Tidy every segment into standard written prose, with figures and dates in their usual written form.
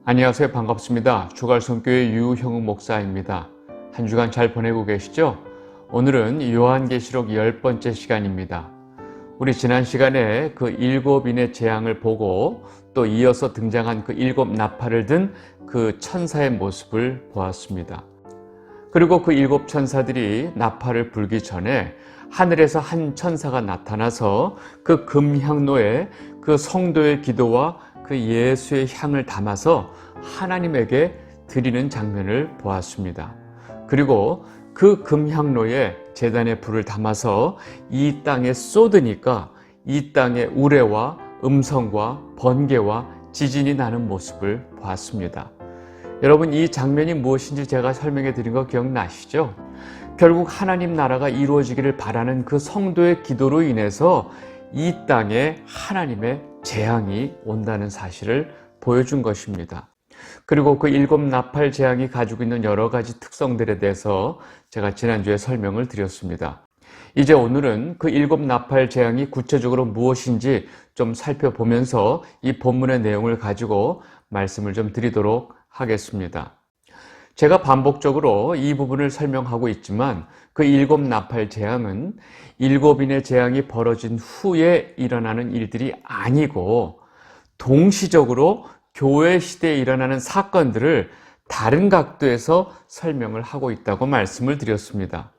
안녕하세요. 반갑습니다. 주갈성교회 유형욱 목사입니다. 한 주간 잘 보내고 계시죠? 오늘은 요한계시록 10번째 시간입니다. 우리 지난 시간에 그 7인의 재앙을 보고 또 이어서 등장한 그 7 나팔을 든 그 천사의 모습을 보았습니다. 그리고 그 7 천사들이 나팔을 불기 전에 하늘에서 한 천사가 나타나서 그 금향로에 그 성도의 기도와 그 예수의 향을 담아서 하나님에게 드리는 장면을 보았습니다. 그리고 그 금향로에 제단의 불을 담아서 이 땅에 쏟으니까 이 땅에 우레와 음성과 번개와 지진이 나는 모습을 보았습니다. 여러분, 이 장면이 무엇인지 제가 설명해 드린 거 기억나시죠? 결국 하나님 나라가 이루어지기를 바라는 그 성도의 기도로 인해서 이 땅에 하나님의 재앙이 온다는 사실을 보여준 것입니다. 그리고 그 7 나팔 재앙이 가지고 있는 여러 가지 특성들에 대해서 제가 지난주에 설명을 드렸습니다. 이제 오늘은 그 7 나팔 재앙이 구체적으로 무엇인지 좀 살펴보면서 이 본문의 내용을 가지고 말씀을 좀 드리도록 하겠습니다. 제가 반복적으로 이 부분을 설명하고 있지만 그 7 나팔 재앙은 7인의 재앙이 벌어진 후에 일어나는 일들이 아니고 동시적으로 교회 시대에 일어나는 사건들을 다른 각도에서 설명을 하고 있다고 말씀을 드렸습니다.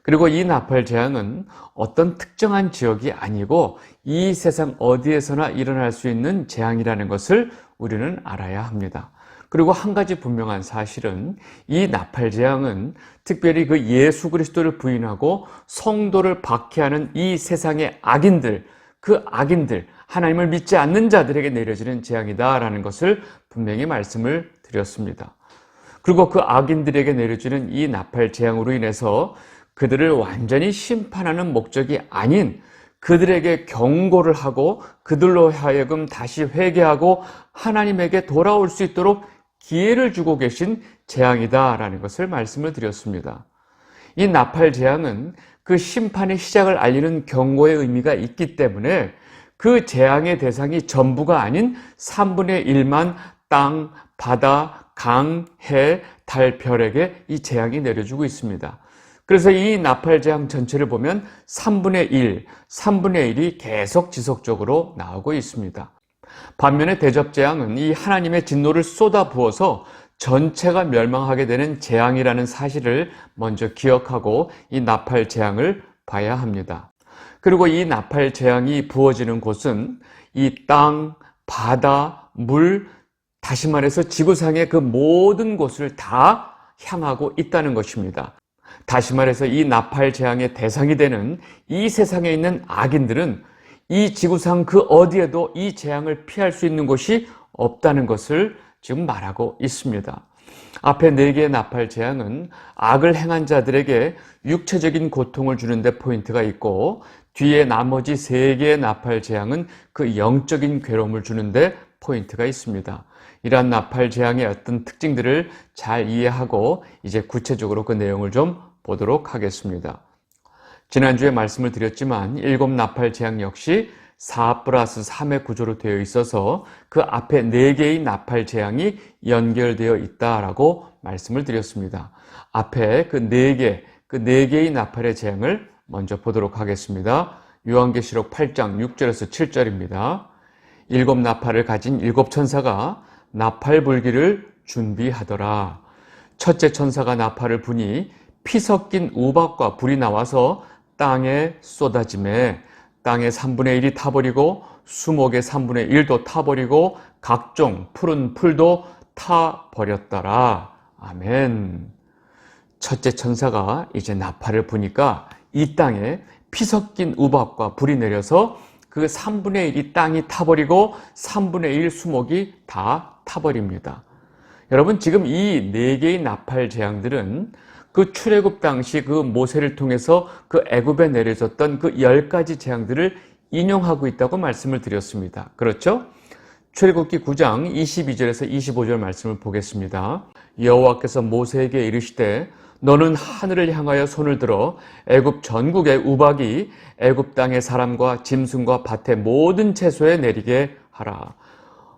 그리고 이 나팔 재앙은 어떤 특정한 지역이 아니고 이 세상 어디에서나 일어날 수 있는 재앙이라는 것을 우리는 알아야 합니다. 그리고 한 가지 분명한 사실은 이 나팔 재앙은 특별히 그 예수 그리스도를 부인하고 성도를 박해하는 이 세상의 악인들, 그 악인들, 하나님을 믿지 않는 자들에게 내려지는 재앙이다라는 것을 분명히 말씀을 드렸습니다. 그리고 그 악인들에게 내려지는 이 나팔 재앙으로 인해서 그들을 완전히 심판하는 목적이 아닌 그들에게 경고를 하고 그들로 하여금 다시 회개하고 하나님에게 돌아올 수 있도록 기회를 주고 계신 재앙이다라는 것을 말씀을 드렸습니다. 이 나팔 재앙은 그 심판의 시작을 알리는 경고의 의미가 있기 때문에 그 재앙의 대상이 전부가 아닌 3분의 1만 땅, 바다, 강, 해, 달, 별에게 이 재앙이 내려주고 있습니다. 그래서 이 나팔 재앙 전체를 보면 3분의 1이 계속 지속적으로 나오고 있습니다. 반면에 대접재앙은 이 하나님의 진노를 쏟아 부어서 전체가 멸망하게 되는 재앙이라는 사실을 먼저 기억하고 이 나팔 재앙을 봐야 합니다. 그리고 이 나팔 재앙이 부어지는 곳은 이 땅, 바다, 물, 다시 말해서 지구상의 그 모든 곳을 다 향하고 있다는 것입니다. 다시 말해서 이 나팔 재앙의 대상이 되는 이 세상에 있는 악인들은 이 지구상 그 어디에도 이 재앙을 피할 수 있는 곳이 없다는 것을 지금 말하고 있습니다. 앞에 4개의 나팔 재앙은 악을 행한 자들에게 육체적인 고통을 주는 데 포인트가 있고 뒤에 나머지 3개의 나팔 재앙은 그 영적인 괴로움을 주는 데 포인트가 있습니다. 이러한 나팔 재앙의 어떤 특징들을 잘 이해하고 이제 구체적으로 그 내용을 좀 보도록 하겠습니다. 지난주에 말씀을 드렸지만 7 나팔 재앙 역시 4+3의 구조로 되어 있어서 그 앞에 4개의 나팔 재앙이 연결되어 있다라고 말씀을 드렸습니다. 앞에 그 4개의 나팔의 재앙을 먼저 보도록 하겠습니다. 요한계시록 8장 6절에서 7절입니다. 7 나팔을 가진 7 천사가 나팔 불기를 준비하더라. 첫째 천사가 나팔을 부니 피 섞인 우박과 불이 나와서 땅에 쏟아지매 땅의 3분의 1이 타버리고 수목의 3분의 1도 타버리고 각종 푸른 풀도 타버렸더라. 아멘. 첫째 천사가 이제 나팔을 부니까 이 땅에 피 섞인 우박과 불이 내려서 그 3분의 1이 땅이 타버리고 3분의 1 수목이 다 타버립니다. 여러분, 지금 이 4개의 나팔 재앙들은 그 출애굽 당시 그 모세를 통해서 그 애굽에 내려졌던 그 10가지 재앙들을 인용하고 있다고 말씀을 드렸습니다. 그렇죠? 출애굽기 9장 22절에서 25절 말씀을 보겠습니다. 여호와께서 모세에게 이르시되 너는 하늘을 향하여 손을 들어 애굽 전국의 우박이 애굽 땅의 사람과 짐승과 밭의 모든 채소에 내리게 하라.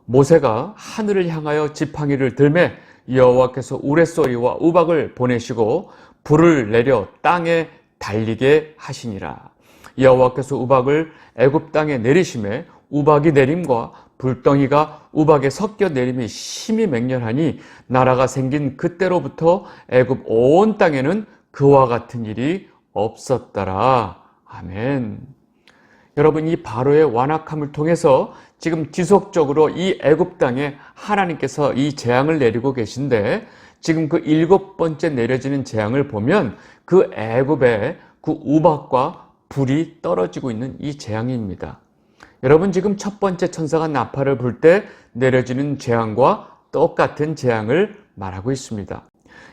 모세가 하늘을 향하여 지팡이를 들매 여호와께서 우레소리와 우박을 보내시고 불을 내려 땅에 달리게 하시니라. 여호와께서 우박을 애굽 땅에 내리심에 우박이 내림과 불덩이가 우박에 섞여 내림이 심히 맹렬하니 나라가 생긴 그때로부터 애굽 온 땅에는 그와 같은 일이 없었더라. 아멘. 여러분, 이 바로의 완악함을 통해서 지금 지속적으로 이 애굽 땅에 하나님께서 이 재앙을 내리고 계신데, 지금 그 7번째 내려지는 재앙을 보면 그 애굽에 그 우박과 불이 떨어지고 있는 이 재앙입니다. 여러분, 지금 첫 번째 천사가 나팔을 불 때 내려지는 재앙과 똑같은 재앙을 말하고 있습니다.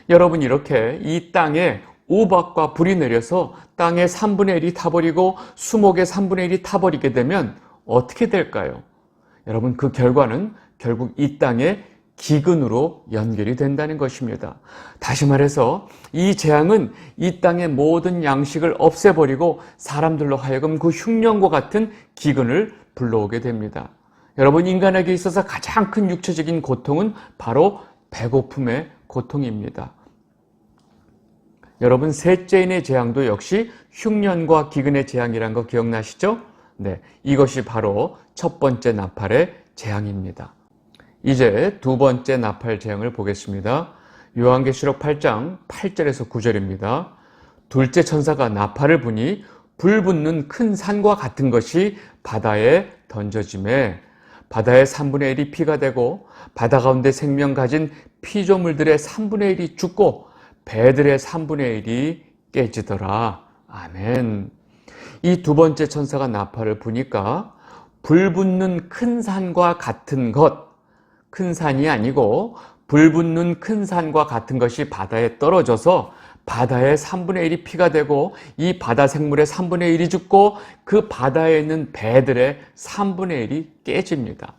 여러분, 이렇게 이 땅에 우박과 불이 내려서 땅의 3분의 1이 타버리고 수목의 3분의 1이 타버리게 되면 어떻게 될까요? 여러분, 그 결과는 결국 이 땅의 기근으로 연결이 된다는 것입니다. 다시 말해서 이 재앙은 이 땅의 모든 양식을 없애버리고 사람들로 하여금 그 흉년과 같은 기근을 불러오게 됩니다. 여러분, 인간에게 있어서 가장 큰 육체적인 고통은 바로 배고픔의 고통입니다. 여러분, 셋째인의 재앙도 역시 흉년과 기근의 재앙이란 거 기억나시죠? 네, 이것이 바로 첫 번째 나팔의 재앙입니다. 이제 두 번째 나팔 재앙을 보겠습니다. 요한계시록 8장 8절에서 9절입니다. 둘째 천사가 나팔을 부니 불 붙는 큰 산과 같은 것이 바다에 던져지매 바다의 3분의 1이 피가 되고 바다 가운데 생명 가진 피조물들의 3분의 1이 죽고 배들의 3분의 1이 깨지더라. 아멘. 이 두 번째 천사가 나팔을 부니까 불 붙는 큰 산과 같은 것, 큰 산이 아니고 불 붙는 큰 산과 같은 것이 바다에 떨어져서 바다의 3분의 1이 피가 되고 이 바다 생물의 3분의 1이 죽고 그 바다에 있는 배들의 3분의 1이 깨집니다.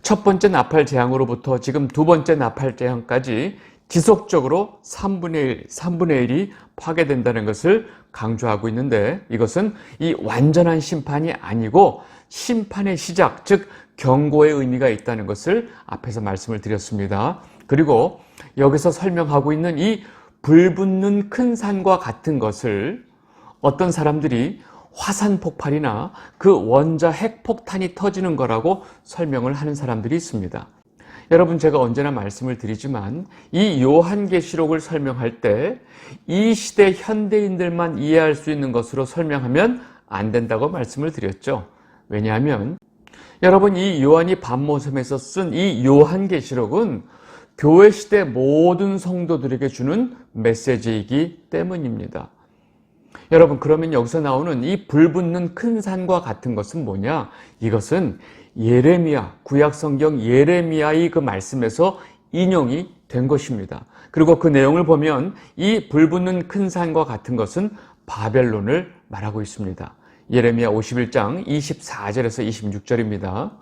첫 번째 나팔 재앙으로부터 지금 두 번째 나팔 재앙까지 지속적으로 3분의 1이 파괴된다는 것을 강조하고 있는데, 이것은 이 완전한 심판이 아니고 심판의 시작, 즉 경고의 의미가 있다는 것을 앞에서 말씀을 드렸습니다. 그리고 여기서 설명하고 있는 이 불붙는 큰 산과 같은 것을 어떤 사람들이 화산 폭발이나 그 원자 핵폭탄이 터지는 거라고 설명을 하는 사람들이 있습니다. 여러분, 제가 언제나 말씀을 드리지만 이 요한계시록을 설명할 때 이 시대 현대인들만 이해할 수 있는 것으로 설명하면 안 된다고 말씀을 드렸죠. 왜냐하면 여러분, 이 요한이 반모섬에서 쓴 이 요한계시록은 교회 시대 모든 성도들에게 주는 메시지이기 때문입니다. 여러분, 그러면 여기서 나오는 이 불붙는 큰 산과 같은 것은 뭐냐? 이것은 예레미야, 구약성경 예레미야의 그 말씀에서 인용이 된 것입니다. 그리고 그 내용을 보면 이 불붙는 큰 산과 같은 것은 바벨론을 말하고 있습니다. 예레미야 51장 24절에서 26절입니다.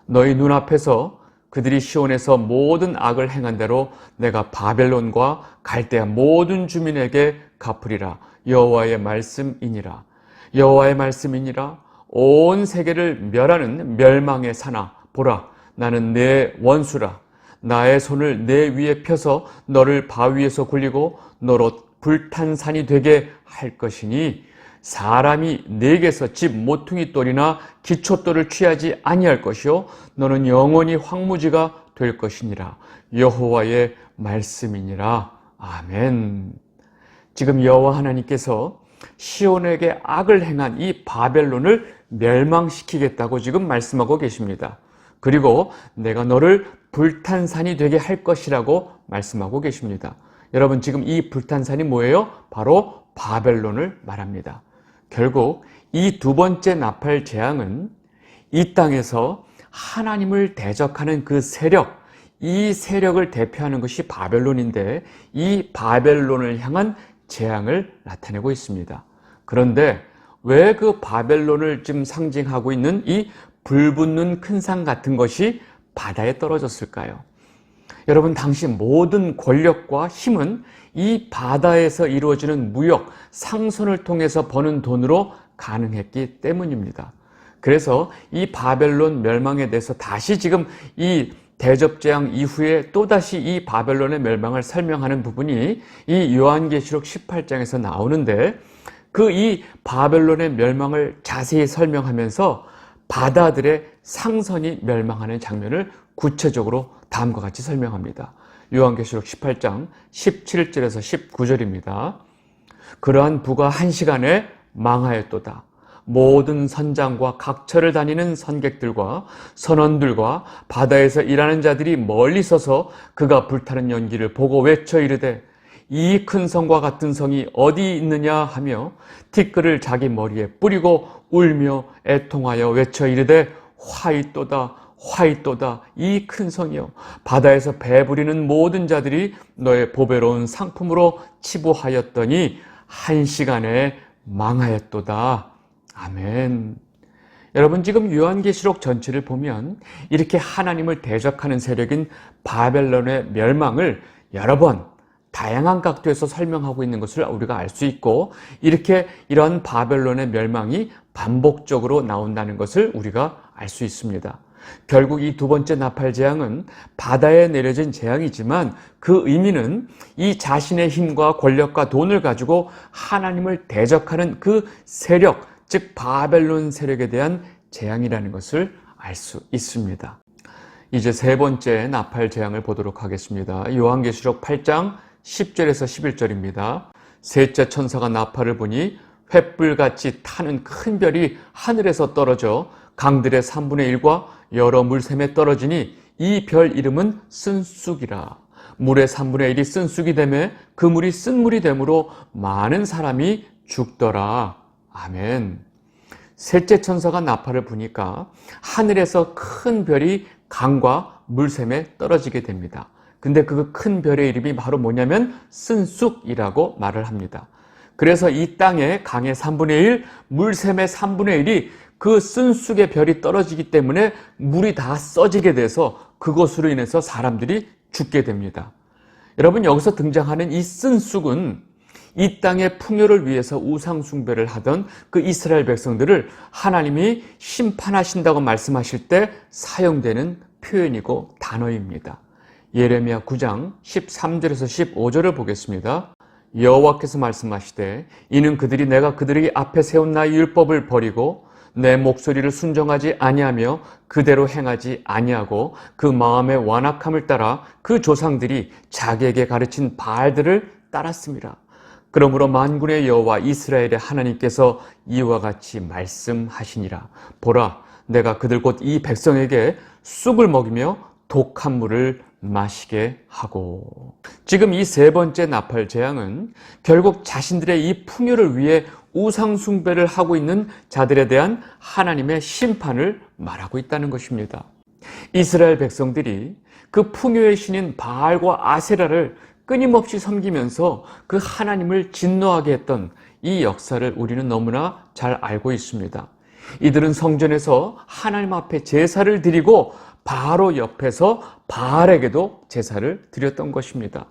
너희 눈앞에서 그들이 시온에서 모든 악을 행한 대로 내가 바벨론과 갈대아 모든 주민에게 갚으리라. 여호와의 말씀이니라. 여호와의 말씀이니라. 온 세계를 멸하는 멸망의 사나 보라, 나는 내 원수라. 나의 손을 내 위에 펴서 너를 바위에서 굴리고 너로 불탄 산이 되게 할 것이니 사람이 내게서 집 모퉁이 돌이나 기초돌을 취하지 아니할 것이요 너는 영원히 황무지가 될 것이니라. 여호와의 말씀이니라. 아멘. 지금 여호와 하나님께서 시온에게 악을 행한 이 바벨론을 멸망시키겠다고 지금 말씀하고 계십니다. 그리고 내가 너를 불탄산이 되게 할 것이라고 말씀하고 계십니다. 여러분, 지금 이 불탄산이 뭐예요? 바로 바벨론을 말합니다. 결국 이 두 번째 나팔 재앙은 이 땅에서 하나님을 대적하는 그 세력, 이 세력을 대표하는 것이 바벨론인데 이 바벨론을 향한 재앙을 나타내고 있습니다. 그런데 왜 그 바벨론을 지금 상징하고 있는 이 불붙는 큰 산 같은 것이 바다에 떨어졌을까요? 여러분, 당시 모든 권력과 힘은 이 바다에서 이루어지는 무역, 상선을 통해서 버는 돈으로 가능했기 때문입니다. 그래서 이 바벨론 멸망에 대해서 다시 지금 이 대접재앙 이후에 또다시 이 바벨론의 멸망을 설명하는 부분이 이 요한계시록 18장에서 나오는데, 그 이 바벨론의 멸망을 자세히 설명하면서 바다들의 상선이 멸망하는 장면을 구체적으로 다음과 같이 설명합니다. 요한계시록 18장 17절에서 19절입니다. 그러한 부가 한 시간에 망하였도다. 모든 선장과 각처를 다니는 선객들과 선원들과 바다에서 일하는 자들이 멀리 서서 그가 불타는 연기를 보고 외쳐 이르되 이 큰 성과 같은 성이 어디 있느냐 하며 티끌을 자기 머리에 뿌리고 울며 애통하여 외쳐 이르되 화이또다 화이또다 이 큰 성이여, 바다에서 배부리는 모든 자들이 너의 보배로운 상품으로 치부하였더니 한 시간에 망하였도다. 아멘. 여러분, 지금 요한계시록 전체를 보면 이렇게 하나님을 대적하는 세력인 바벨론의 멸망을 여러 번 다양한 각도에서 설명하고 있는 것을 우리가 알 수 있고, 이렇게 이러한 바벨론의 멸망이 반복적으로 나온다는 것을 우리가 알 수 있습니다. 결국 이 두 번째 나팔 재앙은 바다에 내려진 재앙이지만 그 의미는 이 자신의 힘과 권력과 돈을 가지고 하나님을 대적하는 그 세력, 즉 바벨론 세력에 대한 재앙이라는 것을 알 수 있습니다. 이제 세 번째 나팔 재앙을 보도록 하겠습니다. 요한계시록 8장 10절에서 11절입니다. 셋째 천사가 나팔을 부니 횃불같이 타는 큰 별이 하늘에서 떨어져 강들의 3분의 1과 여러 물샘에 떨어지니 이 별 이름은 쓴쑥이라. 물의 3분의 1이 쓴쑥이 되매 그 물이 쓴물이 되므로 많은 사람이 죽더라. 아멘. 셋째 천사가 나팔을 부니까 하늘에서 큰 별이 강과 물샘에 떨어지게 됩니다. 근데 그 큰 별의 이름이 바로 뭐냐면 쓴쑥이라고 말을 합니다. 그래서 이 땅에 강의 3분의 1, 물샘의 3분의 1이 그 쓴쑥의 별이 떨어지기 때문에 물이 다 써지게 돼서 그것으로 인해서 사람들이 죽게 됩니다. 여러분, 여기서 등장하는 이 쓴쑥은 이 땅의 풍요를 위해서 우상 숭배를 하던 그 이스라엘 백성들을 하나님이 심판하신다고 말씀하실 때 사용되는 표현이고 단어입니다. 예레미야 9장 13절에서 15절을 보겠습니다. 여호와께서 말씀하시되 이는 그들이 내가 그들이 앞에 세운 나의 율법을 버리고 내 목소리를 순종하지 아니하며 그대로 행하지 아니하고 그 마음의 완악함을 따라 그 조상들이 자기에게 가르친 바알들을 따랐습니다. 그러므로 만군의 여호와 이스라엘의 하나님께서 이와 같이 말씀하시니라. 보라, 내가 그들 곧 이 백성에게 쑥을 먹이며 독한 물을 마시게 하고. 지금 이 세 번째 나팔 재앙은 결국 자신들의 이 풍요를 위해 우상 숭배를 하고 있는 자들에 대한 하나님의 심판을 말하고 있다는 것입니다. 이스라엘 백성들이 그 풍요의 신인 바알과 아세라를 끊임없이 섬기면서 그 하나님을 진노하게 했던 이 역사를 우리는 너무나 잘 알고 있습니다. 이들은 성전에서 하나님 앞에 제사를 드리고 바로 옆에서 바알에게도 제사를 드렸던 것입니다.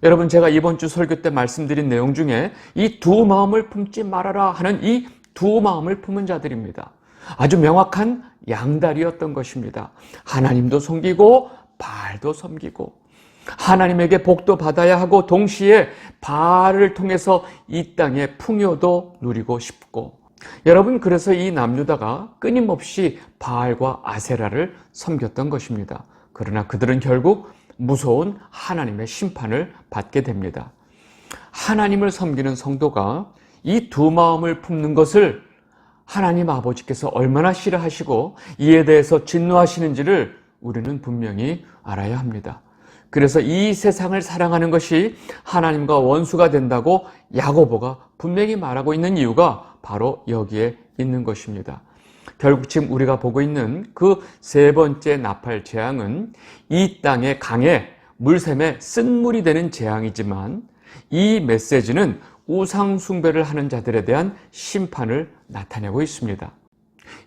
여러분, 제가 이번 주 설교 때 말씀드린 내용 중에 이 두 마음을 품지 말아라 하는 이 두 마음을 품은 자들입니다. 아주 명확한 양다리였던 것입니다. 하나님도 섬기고 바알도 섬기고 하나님에게 복도 받아야 하고 동시에 바알을 통해서 이 땅의 풍요도 누리고 싶고, 여러분, 그래서 이 남유다가 끊임없이 바알과 아세라를 섬겼던 것입니다. 그러나 그들은 결국 무서운 하나님의 심판을 받게 됩니다. 하나님을 섬기는 성도가 이 두 마음을 품는 것을 하나님 아버지께서 얼마나 싫어하시고 이에 대해서 진노하시는지를 우리는 분명히 알아야 합니다. 그래서 이 세상을 사랑하는 것이 하나님과 원수가 된다고 야고보가 분명히 말하고 있는 이유가 바로 여기에 있는 것입니다. 결국 지금 우리가 보고 있는 그 세 번째 나팔 재앙은 이 땅의 강에 물샘에 쓴물이 되는 재앙이지만 이 메시지는 우상 숭배를 하는 자들에 대한 심판을 나타내고 있습니다.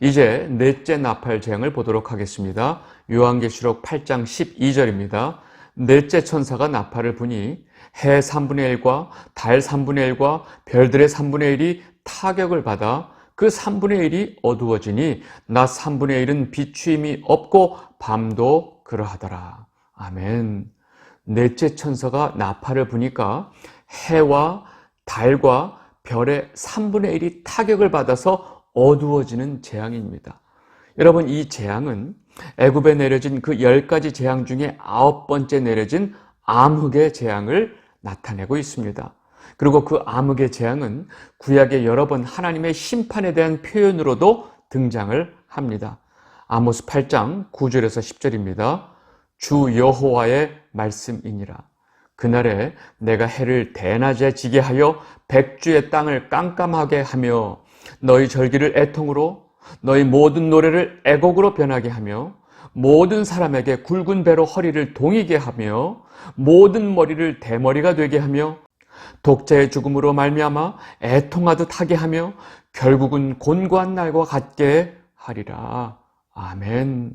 이제 넷째 나팔 재앙을 보도록 하겠습니다. 요한계시록 8장 12절입니다. 넷째 천사가 나팔을 부니 해 3분의 1과 달 3분의 1과 별들의 3분의 1이 타격을 받아 그 3분의 1이 어두워지니 낮 3분의 1은 비추임이 없고 밤도 그러하더라. 아멘. 넷째 천사가 나팔을 부니까 해와 달과 별의 3분의 1이 타격을 받아서 어두워지는 재앙입니다. 여러분, 이 재앙은 애굽에 내려진 그 10가지 재앙 중에 9번째 내려진 암흑의 재앙을 나타내고 있습니다. 그리고 그 암흑의 재앙은 구약에 여러 번 하나님의 심판에 대한 표현으로도 등장을 합니다. 아모스 8장 9절에서 10절입니다. 주 여호와의 말씀이니라. 그날에 내가 해를 대낮에 지게 하여 백주의 땅을 깜깜하게 하며 너희 절기를 애통으로 너희 모든 노래를 애곡으로 변하게 하며 모든 사람에게 굵은 배로 허리를 동이게 하며 모든 머리를 대머리가 되게 하며 독자의 죽음으로 말미암아 애통하듯 하게 하며 결국은 곤고한 날과 같게 하리라. 아멘.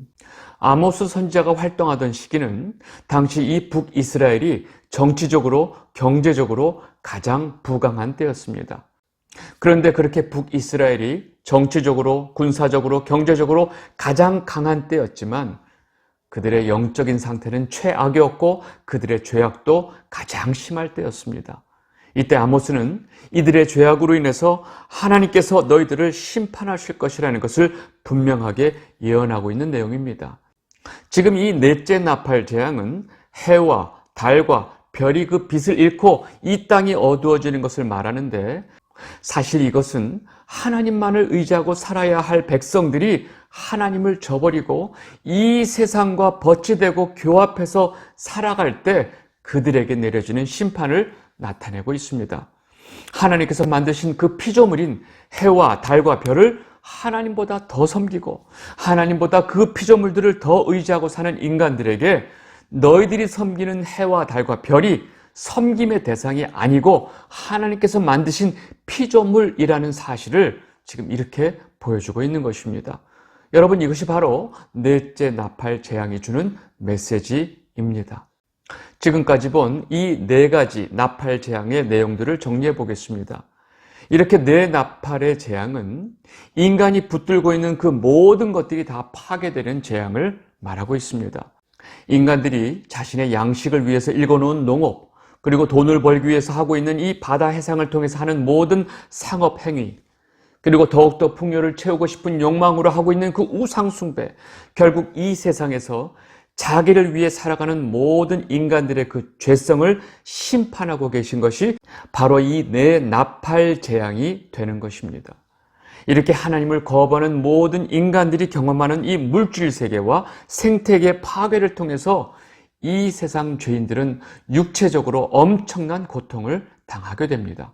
아모스 선지자가 활동하던 시기는 당시 이 북이스라엘이 정치적으로 경제적으로 가장 부강한 때였습니다. 그런데 그렇게 북이스라엘이 정치적으로 군사적으로 경제적으로 가장 강한 때였지만 그들의 영적인 상태는 최악이었고 그들의 죄악도 가장 심할 때였습니다. 이때 아모스는 이들의 죄악으로 인해서 하나님께서 너희들을 심판하실 것이라는 것을 분명하게 예언하고 있는 내용입니다. 지금 이 넷째 나팔 재앙은 해와 달과 별이 그 빛을 잃고 이 땅이 어두워지는 것을 말하는데 사실 이것은 하나님만을 의지하고 살아야 할 백성들이 하나님을 저버리고 이 세상과 버치되고 교합해서 살아갈 때 그들에게 내려지는 심판을 나타내고 있습니다. 하나님께서 만드신 그 피조물인 해와 달과 별을 하나님보다 더 섬기고 하나님보다 그 피조물들을 더 의지하고 사는 인간들에게 너희들이 섬기는 해와 달과 별이 섬김의 대상이 아니고 하나님께서 만드신 피조물이라는 사실을 지금 이렇게 보여주고 있는 것입니다. 여러분, 이것이 바로 넷째 나팔 재앙이 주는 메시지입니다. 지금까지 본 이 네 가지 나팔 재앙의 내용들을 정리해 보겠습니다. 이렇게 네 나팔의 재앙은 인간이 붙들고 있는 그 모든 것들이 다 파괴되는 재앙을 말하고 있습니다. 인간들이 자신의 양식을 위해서 일궈놓은 농업, 그리고 돈을 벌기 위해서 하고 있는 이 바다 해상을 통해서 하는 모든 상업 행위, 그리고 더욱더 풍요를 채우고 싶은 욕망으로 하고 있는 그 우상 숭배, 결국 이 세상에서 자기를 위해 살아가는 모든 인간들의 그 죄성을 심판하고 계신 것이 바로 이 네 나팔 재앙이 되는 것입니다. 이렇게 하나님을 거부하는 모든 인간들이 경험하는 이 물질 세계와 생태계 파괴를 통해서 이 세상 죄인들은 육체적으로 엄청난 고통을 당하게 됩니다.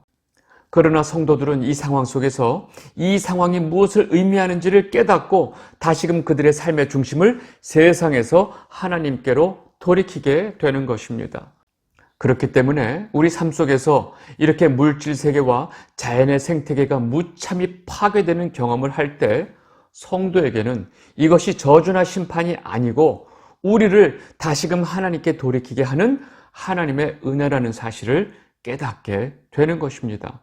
그러나 성도들은 이 상황 속에서 이 상황이 무엇을 의미하는지를 깨닫고 다시금 그들의 삶의 중심을 세상에서 하나님께로 돌이키게 되는 것입니다. 그렇기 때문에 우리 삶 속에서 이렇게 물질 세계와 자연의 생태계가 무참히 파괴되는 경험을 할 때 성도에게는 이것이 저주나 심판이 아니고 우리를 다시금 하나님께 돌이키게 하는 하나님의 은혜라는 사실을 깨닫게 되는 것입니다.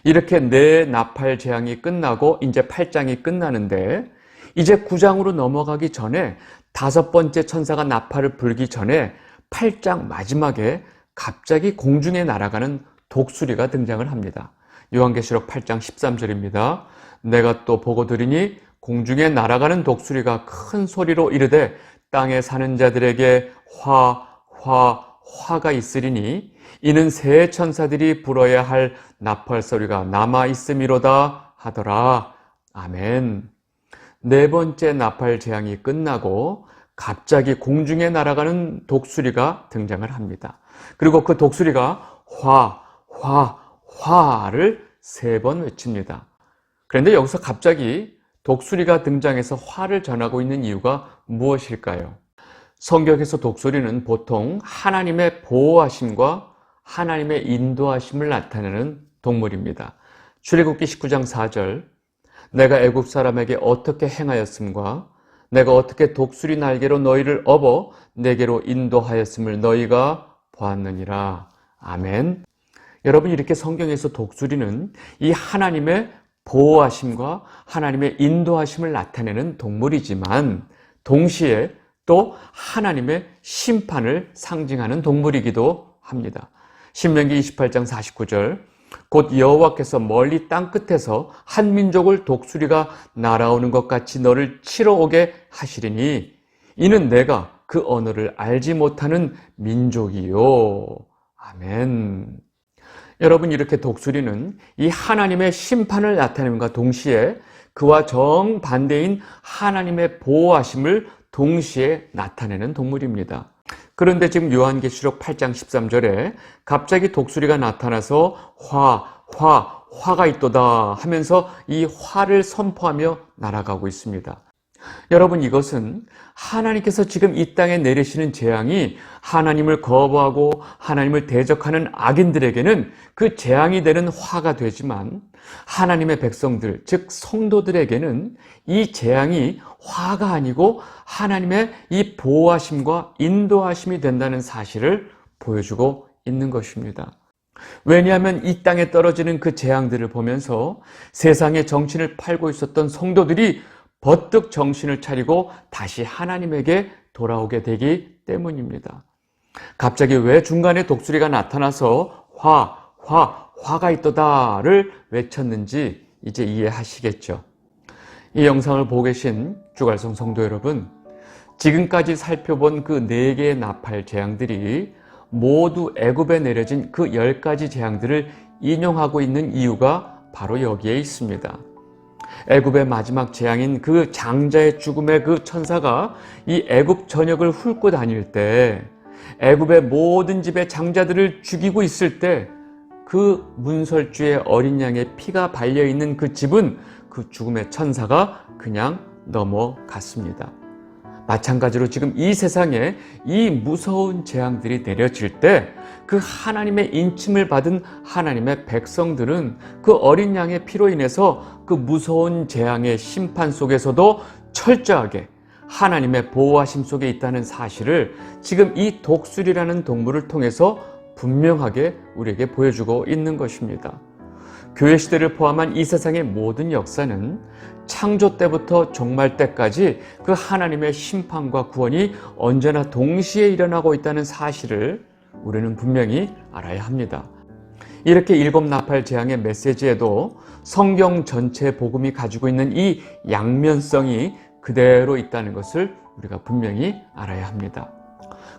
이렇게 네 나팔 재앙이 끝나고 이제 8장이 끝나는데 이제 9장으로 넘어가기 전에 5번째 천사가 나팔을 불기 전에 8장 마지막에 갑자기 공중에 날아가는 독수리가 등장을 합니다. 요한계시록 8장 13절입니다. 내가 또 보고 들으니 공중에 날아가는 독수리가 큰 소리로 이르되 땅에 사는 자들에게 화가 있으리니 이는 새 천사들이 불어야 할 나팔 소리가 남아 있음이로다 하더라. 아멘. 네 번째 나팔 재앙이 끝나고 갑자기 공중에 날아가는 독수리가 등장을 합니다. 그리고 그 독수리가 화를 3번 외칩니다. 그런데 여기서 갑자기 독수리가 등장해서 화를 전하고 있는 이유가 무엇일까요? 성경에서 독수리는 보통 하나님의 보호하심과 하나님의 인도하심을 나타내는 동물입니다. 출애굽기 19장 4절 내가 애굽 사람에게 어떻게 행하였음과 내가 어떻게 독수리 날개로 너희를 업어 내게로 인도하였음을 너희가 보았느니라. 아멘. 여러분, 이렇게 성경에서 독수리는 이 하나님의 보호하심과 하나님의 인도하심을 나타내는 동물이지만 동시에 또 하나님의 심판을 상징하는 동물이기도 합니다. 신명기 28장 49절 곧 여호와께서 멀리 땅끝에서 한 민족을 독수리가 날아오는 것 같이 너를 치러 오게 하시리니 이는 내가 그 언어를 알지 못하는 민족이요. 아멘. 여러분, 이렇게 독수리는 이 하나님의 심판을 나타냄과 동시에 그와 정반대인 하나님의 보호하심을 동시에 나타내는 동물입니다. 그런데 지금 요한계시록 8장 13절에 갑자기 독수리가 나타나서 화가 있도다 하면서 이 화를 선포하며 날아가고 있습니다. 여러분, 이것은 하나님께서 지금 이 땅에 내리시는 재앙이 하나님을 거부하고 하나님을 대적하는 악인들에게는 그 재앙이 되는 화가 되지만 하나님의 백성들, 즉 성도들에게는 이 재앙이 화가 아니고 하나님의 이 보호하심과 인도하심이 된다는 사실을 보여주고 있는 것입니다. 왜냐하면 이 땅에 떨어지는 그 재앙들을 보면서 세상의 정신을 팔고 있었던 성도들이 버뜩 정신을 차리고 다시 하나님에게 돌아오게 되기 때문입니다. 갑자기 왜 중간에 독수리가 나타나서 화가 있도다를 외쳤는지 이제 이해하시겠죠. 이 영상을 보고 계신 주갈성 성도 여러분, 지금까지 살펴본 그 4개의 나팔 재앙들이 모두 애굽에 내려진 그 10가지 재앙들을 인용하고 있는 이유가 바로 여기에 있습니다. 애굽의 마지막 재앙인 그 장자의 죽음의 그 천사가 이 애굽 전역을 훑고 다닐 때 애굽의 모든 집의 장자들을 죽이고 있을 때 그 문설주의 어린 양의 피가 발려있는 그 집은 그 죽음의 천사가 그냥 넘어갔습니다. 마찬가지로 지금 이 세상에 이 무서운 재앙들이 내려질 때 그 하나님의 인침을 받은 하나님의 백성들은 그 어린 양의 피로 인해서 그 무서운 재앙의 심판 속에서도 철저하게 하나님의 보호하심 속에 있다는 사실을 지금 이 독수리라는 동물을 통해서 분명하게 우리에게 보여주고 있는 것입니다. 교회 시대를 포함한 이 세상의 모든 역사는 창조 때부터 종말 때까지 그 하나님의 심판과 구원이 언제나 동시에 일어나고 있다는 사실을 우리는 분명히 알아야 합니다. 이렇게 7 나팔 재앙의 메시지에도 성경 전체 복음이 가지고 있는 이 양면성이 그대로 있다는 것을 우리가 분명히 알아야 합니다.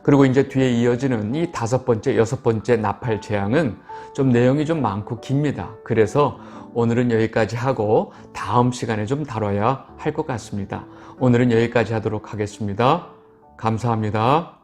그리고 이제 뒤에 이어지는 이 5번째, 6번째 나팔 재앙은 좀 내용이 좀 많고 깁니다. 그래서 오늘은 여기까지 하고 다음 시간에 좀 다뤄야 할 것 같습니다. 오늘은 여기까지 하도록 하겠습니다. 감사합니다.